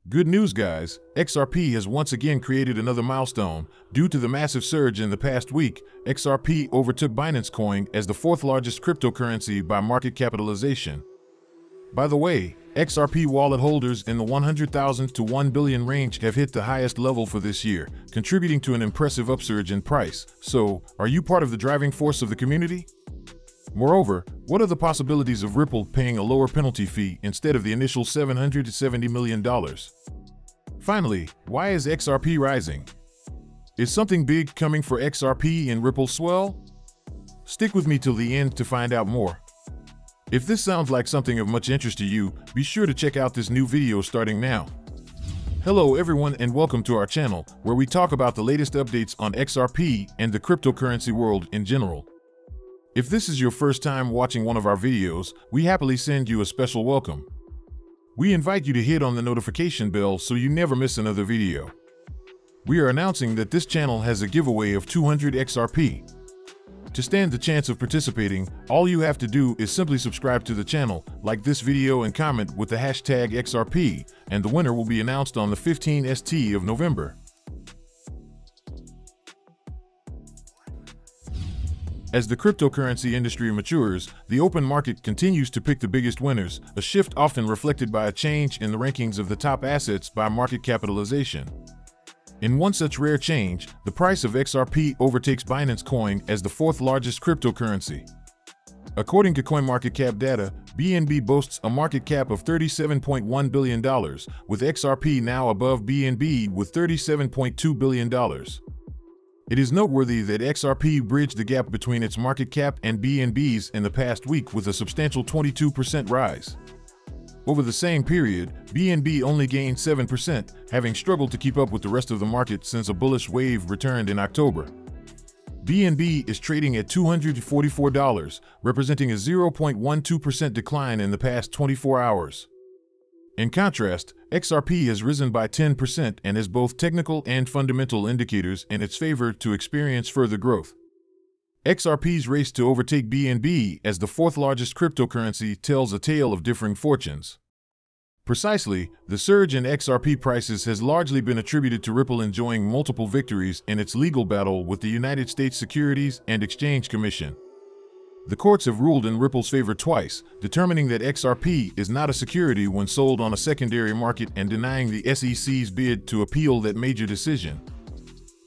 Good news, guys. XRP has once again created another milestone. Due to the massive surge in the past week, XRP overtook Binance Coin as the fourth largest cryptocurrency by market capitalization. By the way, XRP wallet holders in the 100,000 to 1 billion range have hit the highest level for this year, contributing to an impressive upsurge in price. So, are you part of the driving force of the community? Moreover, what are the possibilities of Ripple paying a lower penalty fee instead of the initial $770 million? Finally, why is XRP rising? Is something big coming for XRP in Ripple Swell? Stick with me till the end to find out more. If this sounds like something of much interest to you, be sure to check out this new video starting now. Hello everyone and welcome to our channel, where we talk about the latest updates on XRP and the cryptocurrency world in general. If this is your first time watching one of our videos, we happily send you a special welcome. We invite you to hit on the notification bell so you never miss another video. We are announcing that this channel has a giveaway of 200 XRP. To stand the chance of participating, all you have to do is simply subscribe to the channel, like this video and comment with the hashtag XRP, and the winner will be announced on the 15th of November. As the cryptocurrency industry matures, the open market continues to pick the biggest winners, a shift often reflected by a change in the rankings of the top assets by market capitalization. In one such rare change, the price of XRP overtakes Binance Coin as the fourth largest cryptocurrency. According to CoinMarketCap data, BNB boasts a market cap of $37.1 billion, with XRP now above BNB with $37.2 billion. It is noteworthy that XRP bridged the gap between its market cap and BNB's in the past week with a substantial 22% rise. Over the same period, BNB only gained 7%, having struggled to keep up with the rest of the market since a bullish wave returned in October. BNB is trading at $244, representing a 0.12% decline in the past 24 hours. In contrast, XRP has risen by 10% and has both technical and fundamental indicators in its favor to experience further growth. XRP's race to overtake BNB as the fourth largest cryptocurrency tells a tale of differing fortunes. Precisely, the surge in XRP prices has largely been attributed to Ripple enjoying multiple victories in its legal battle with the United States Securities and Exchange Commission. The courts have ruled in Ripple's favor twice, determining that XRP is not a security when sold on a secondary market and denying the SEC's bid to appeal that major decision.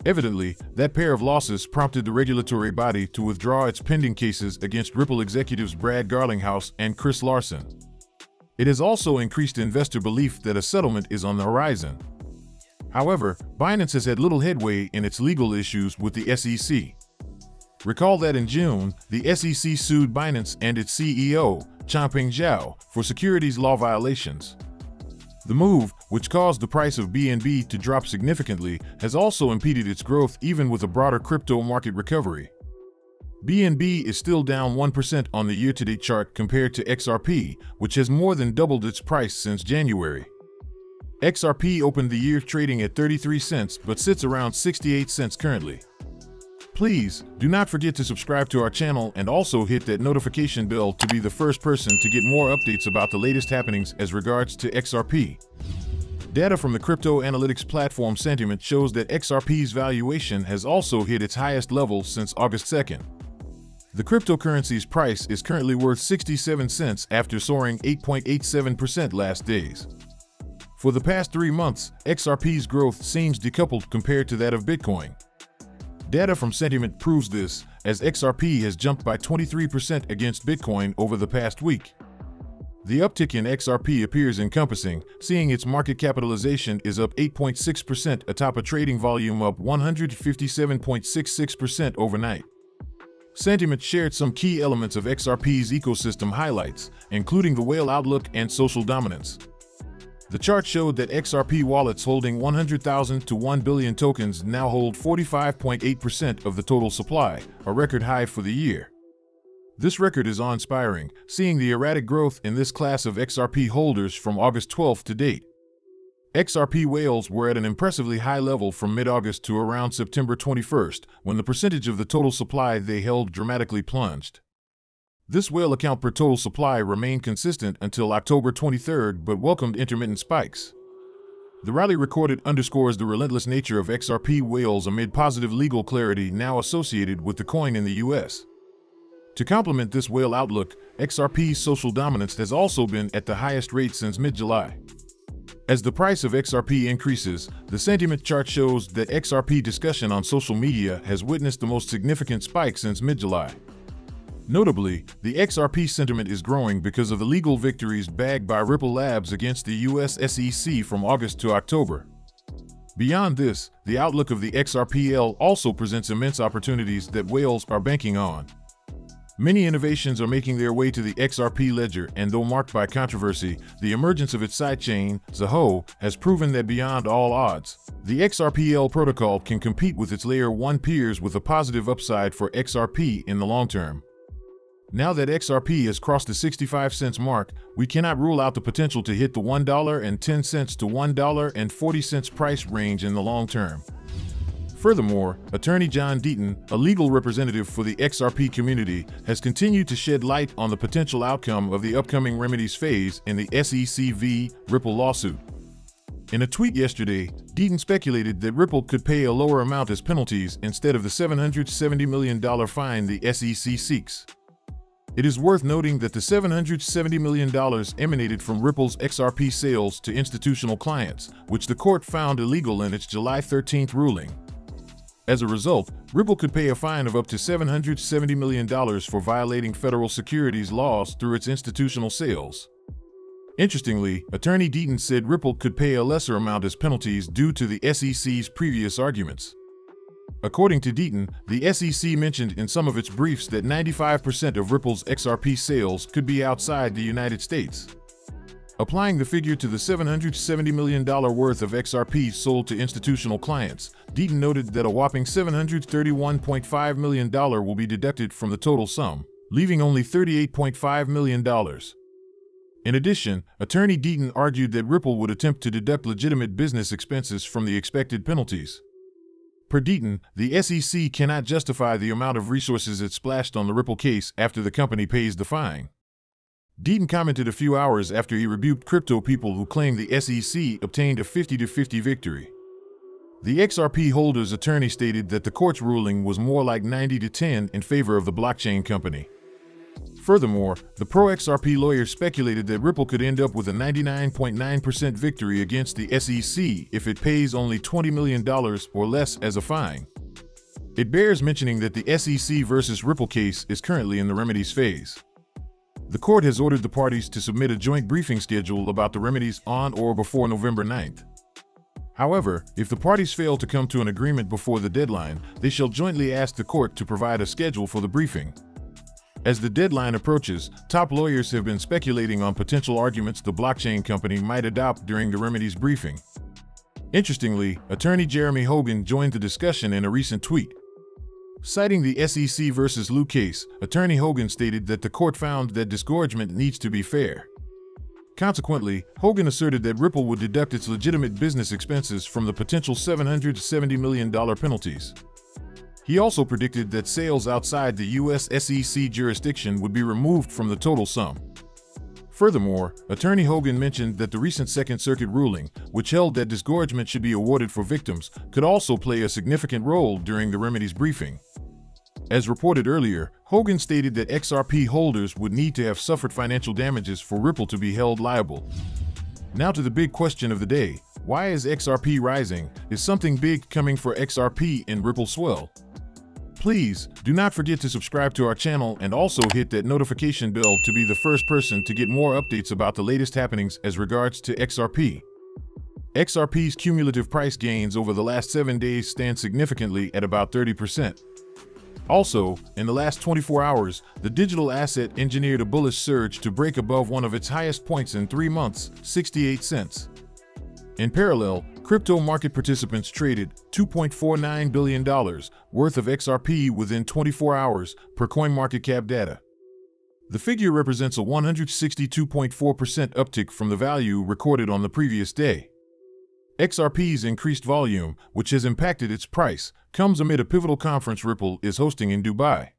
Evidently, that pair of losses prompted the regulatory body to withdraw its pending cases against Ripple executives Brad Garlinghouse and Chris Larsen. It has also increased investor belief that a settlement is on the horizon. However, Binance has had little headway in its legal issues with the SEC. Recall that in June, the SEC sued Binance and its CEO, Changpeng Zhao, for securities law violations. The move, which caused the price of BNB to drop significantly, has also impeded its growth even with a broader crypto market recovery. BNB is still down 1% on the year-to-date chart compared to XRP, which has more than doubled its price since January. XRP opened the year trading at 33 cents but sits around 68 cents currently. Please, do not forget to subscribe to our channel and also hit that notification bell to be the first person to get more updates about the latest happenings as regards to XRP. Data from the crypto analytics platform Santiment shows that XRP's valuation has also hit its highest level since August 2nd. The cryptocurrency's price is currently worth 67 cents after soaring 8.87% last days. For the past 3 months, XRP's growth seems decoupled compared to that of Bitcoin. Data from Santiment proves this, as XRP has jumped by 23% against Bitcoin over the past week. The uptick in XRP appears encompassing, seeing its market capitalization is up 8.6% atop a trading volume up 157.66% overnight. Santiment shared some key elements of XRP's ecosystem highlights, including the whale outlook and social dominance. The chart showed that XRP wallets holding 100,000 to 1 billion tokens now hold 45.8% of the total supply, a record high for the year. This record is awe-inspiring, seeing the erratic growth in this class of XRP holders from August 12th to date. XRP whales were at an impressively high level from mid-August to around September 21st, when the percentage of the total supply they held dramatically plunged. This whale account per total supply remained consistent until October 23rd but welcomed intermittent spikes. The rally recorded underscores the relentless nature of XRP whales amid positive legal clarity now associated with the coin in the US. To complement this whale outlook, XRP's social dominance has also been at the highest rate since mid-July. As the price of XRP increases, the sentiment chart shows that XRP discussion on social media has witnessed the most significant spike since mid-July. Notably, the XRP sentiment is growing because of the legal victories bagged by Ripple Labs against the US SEC from August to October. Beyond this, the outlook of the XRPL also presents immense opportunities that whales are banking on. Many innovations are making their way to the XRP ledger, and though marked by controversy, the emergence of its sidechain, Zaho, has proven that beyond all odds, the XRPL protocol can compete with its Layer 1 peers with a positive upside for XRP in the long term. Now that XRP has crossed the 65 cents mark, we cannot rule out the potential to hit the $1.10 to $1.40 price range in the long term. Furthermore, attorney John Deaton, a legal representative for the XRP community, has continued to shed light on the potential outcome of the upcoming remedies phase in the SEC v. Ripple lawsuit. In a tweet yesterday, Deaton speculated that Ripple could pay a lower amount as penalties instead of the $770 million fine the SEC seeks. It is worth noting that the $770 million emanated from Ripple's XRP sales to institutional clients, which the court found illegal in its July 13th ruling. As a result, Ripple could pay a fine of up to $770 million for violating federal securities laws through its institutional sales. Interestingly, attorney Deaton said Ripple could pay a lesser amount as penalties due to the SEC's previous arguments. According to Deaton, the SEC mentioned in some of its briefs that 95% of Ripple's XRP sales could be outside the United States. Applying the figure to the $770 million worth of XRP sold to institutional clients, Deaton noted that a whopping $731.5 million will be deducted from the total sum, leaving only $38.5 million. In addition, attorney Deaton argued that Ripple would attempt to deduct legitimate business expenses from the expected penalties. Per Deaton, the SEC cannot justify the amount of resources it splashed on the Ripple case after the company pays the fine. Deaton commented a few hours after he rebuked crypto people who claimed the SEC obtained a 50-50 victory. The XRP holder's attorney stated that the court's ruling was more like 90-10 in favor of the blockchain company. Furthermore, the pro-XRP lawyer speculated that Ripple could end up with a 99.9% victory against the SEC if it pays only $20 million or less as a fine. It bears mentioning that the SEC versus Ripple case is currently in the remedies phase. The court has ordered the parties to submit a joint briefing schedule about the remedies on or before November 9th. However, if the parties fail to come to an agreement before the deadline, they shall jointly ask the court to provide a schedule for the briefing. As the deadline approaches, top lawyers have been speculating on potential arguments the blockchain company might adopt during the remedies briefing. Interestingly, attorney Jeremy Hogan joined the discussion in a recent tweet. Citing the SEC versus Lu case, attorney Hogan stated that the court found that disgorgement needs to be fair. Consequently, Hogan asserted that Ripple would deduct its legitimate business expenses from the potential $770 million penalties. He also predicted that sales outside the US SEC jurisdiction would be removed from the total sum. Furthermore, attorney Hogan mentioned that the recent Second Circuit ruling, which held that disgorgement should be awarded for victims, could also play a significant role during the remedies briefing. As reported earlier, Hogan stated that XRP holders would need to have suffered financial damages for Ripple to be held liable. Now to the big question of the day: why is XRP rising? Is something big coming for XRP in Ripple Swell? Please do not forget to subscribe to our channel and also hit that notification bell to be the first person to get more updates about the latest happenings as regards to XRP. XRP's cumulative price gains over the last 7 days stand significantly at about 30%. Also, in the last 24 hours, the digital asset engineered a bullish surge to break above one of its highest points in 3 months, 68 cents. In parallel, crypto market participants traded $2.49 billion worth of XRP within 24 hours, per CoinMarketCap data. The figure represents a 162.4% uptick from the value recorded on the previous day. XRP's increased volume, which has impacted its price, comes amid a pivotal conference Ripple is hosting in Dubai.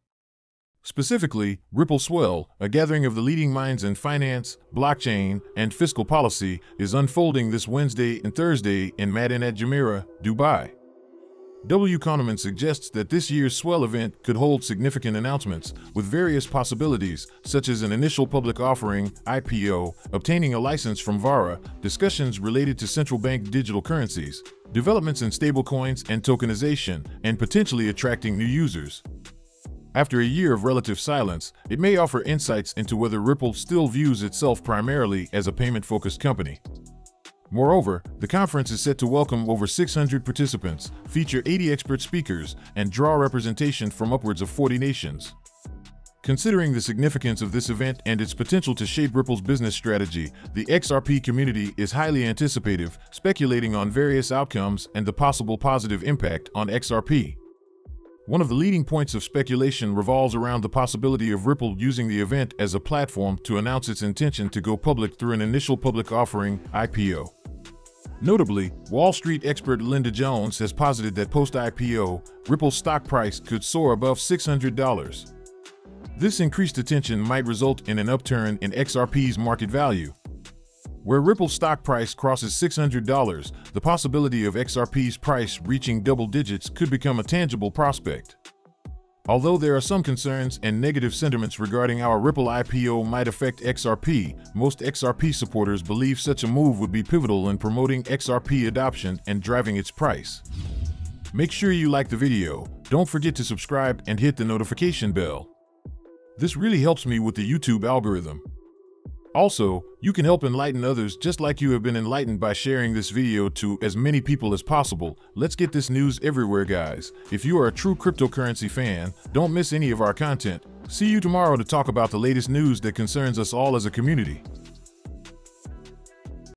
Specifically, Ripple Swell, a gathering of the leading minds in finance, blockchain, and fiscal policy, is unfolding this Wednesday and Thursday in Madinat at Jumeirah, Dubai. Economist suggests that this year's Swell event could hold significant announcements, with various possibilities, such as an initial public offering, IPO, obtaining a license from VARA, discussions related to central bank digital currencies, developments in stablecoins and tokenization, and potentially attracting new users. After a year of relative silence, it may offer insights into whether Ripple still views itself primarily as a payment-focused company. Moreover, the conference is set to welcome over 600 participants, feature 80 expert speakers, and draw representation from upwards of 40 nations. Considering the significance of this event and its potential to shape Ripple's business strategy, the XRP community is highly anticipative, speculating on various outcomes and the possible positive impact on XRP. One of the leading points of speculation revolves around the possibility of Ripple using the event as a platform to announce its intention to go public through an initial public offering, IPO. Notably, Wall Street expert Linda Jones has posited that post-IPO, Ripple's stock price could soar above $600. This increased attention might result in an upturn in XRP's market value. Where Ripple's stock price crosses $600, the possibility of XRP's price reaching double digits could become a tangible prospect. Although there are some concerns and negative sentiments regarding how a Ripple IPO might affect XRP, most XRP supporters believe such a move would be pivotal in promoting XRP adoption and driving its price. Make sure you like the video, don't forget to subscribe and hit the notification bell. This really helps me with the YouTube algorithm. Also, you can help enlighten others just like you have been enlightened by sharing this video to as many people as possible. Let's get this news everywhere, guys. If you are a true cryptocurrency fan, don't miss any of our content. See you tomorrow to talk about the latest news that concerns us all as a community.